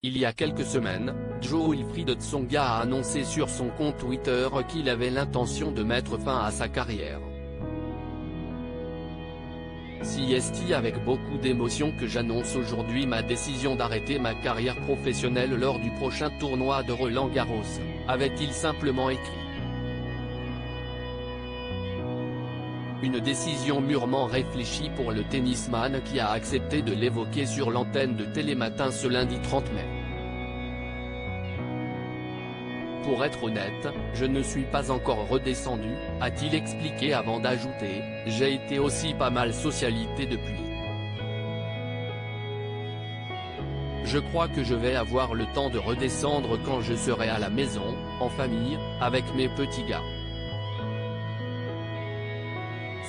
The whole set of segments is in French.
Il y a quelques semaines, Jo-Wilfried Tsonga a annoncé sur son compte Twitter qu'il avait l'intention de mettre fin à sa carrière. C'est avec beaucoup d'émotion que j'annonce aujourd'hui ma décision d'arrêter ma carrière professionnelle lors du prochain tournoi de Roland-Garros, avait-il simplement écrit. Une décision mûrement réfléchie pour le tennisman qui a accepté de l'évoquer sur l'antenne de Télématin ce lundi 30 mai. Pour être honnête, je ne suis pas encore redescendu, a-t-il expliqué avant d'ajouter, j'ai été aussi pas mal socialité depuis. Je crois que je vais avoir le temps de redescendre quand je serai à la maison, en famille, avec mes petits gars.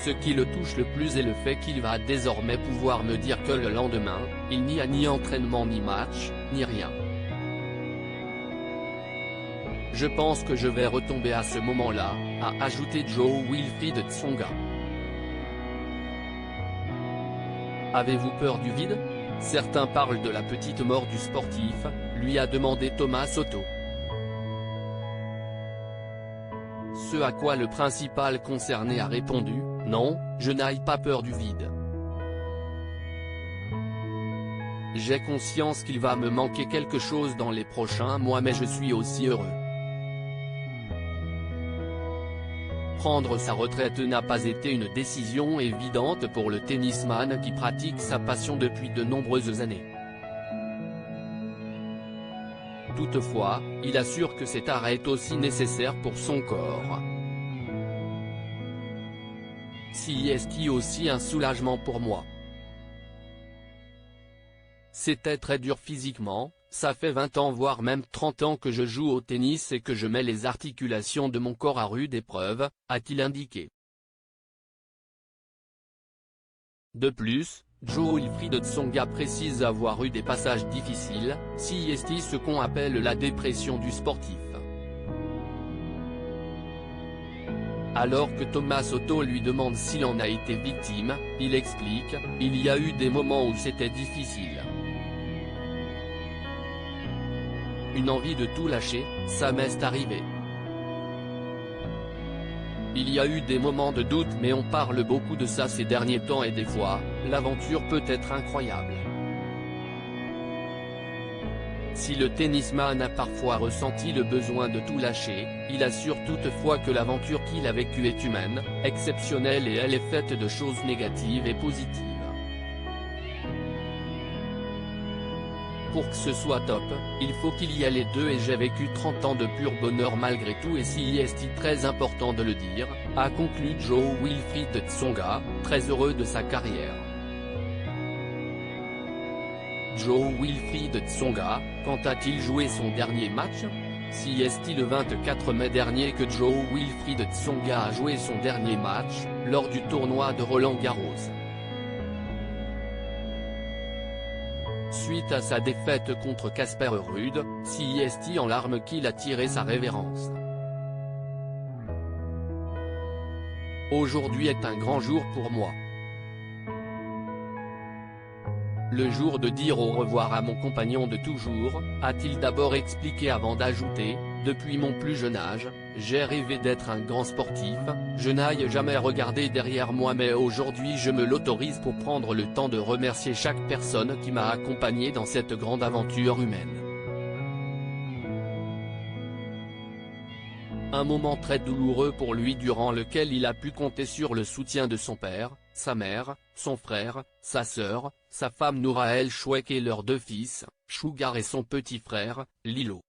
Ce qui le touche le plus est le fait qu'il va désormais pouvoir me dire que le lendemain, il n'y a ni entraînement ni match, ni rien. Je pense que je vais retomber à ce moment-là, a ajouté Jo-Wilfried Tsonga. Avez-vous peur du vide? Certains parlent de la petite mort du sportif, lui a demandé Thomas Soto. Ce à quoi le principal concerné a répondu, non, je n'ai pas peur du vide. J'ai conscience qu'il va me manquer quelque chose dans les prochains mois mais je suis aussi heureux. Prendre sa retraite n'a pas été une décision évidente pour le tennisman qui pratique sa passion depuis de nombreuses années. Toutefois, il assure que cet arrêt est aussi nécessaire pour son corps. C'est aussi un soulagement pour moi. C'était très dur physiquement, ça fait 20 ans voire même 30 ans que je joue au tennis et que je mets les articulations de mon corps à rude épreuve, a-t-il indiqué. De plus, Jo-Wilfried Tsonga précise avoir eu des passages difficiles, c'est ce qu'on appelle la dépression du sportif. Alors que Thomas Soto lui demande s'il en a été victime, il explique, il y a eu des moments où c'était difficile. Une envie de tout lâcher, ça m'est arrivé. Il y a eu des moments de doute mais on parle beaucoup de ça ces derniers temps et des fois, l'aventure peut être incroyable. Si le tennisman a parfois ressenti le besoin de tout lâcher, il assure toutefois que l'aventure qu'il a vécue est humaine, exceptionnelle et elle est faite de choses négatives et positives. Pour que ce soit top, il faut qu'il y ait les deux et j'ai vécu 30 ans de pur bonheur malgré tout et c'est très important de le dire, a conclu Jo-Wilfried Tsonga, très heureux de sa carrière. Jo-Wilfried Tsonga, quand a-t-il joué son dernier match? C'est le 24 mai dernier que Jo-Wilfried Tsonga a joué son dernier match, lors du tournoi de Roland-Garros. Suite à sa défaite contre Casper Ruud, c'est en larmes qu'il a tiré sa révérence. Aujourd'hui est un grand jour pour moi. Le jour de dire au revoir à mon compagnon de toujours, a-t-il d'abord expliqué avant d'ajouter, depuis mon plus jeune âge, j'ai rêvé d'être un grand sportif, je n'ai jamais regardé derrière moi mais aujourd'hui je me l'autorise pour prendre le temps de remercier chaque personne qui m'a accompagné dans cette grande aventure humaine. Un moment très douloureux pour lui durant lequel il a pu compter sur le soutien de son père, sa mère, son frère, sa sœur, sa femme Noura El Chouek et leurs deux fils, Sugar et son petit frère, Lilo.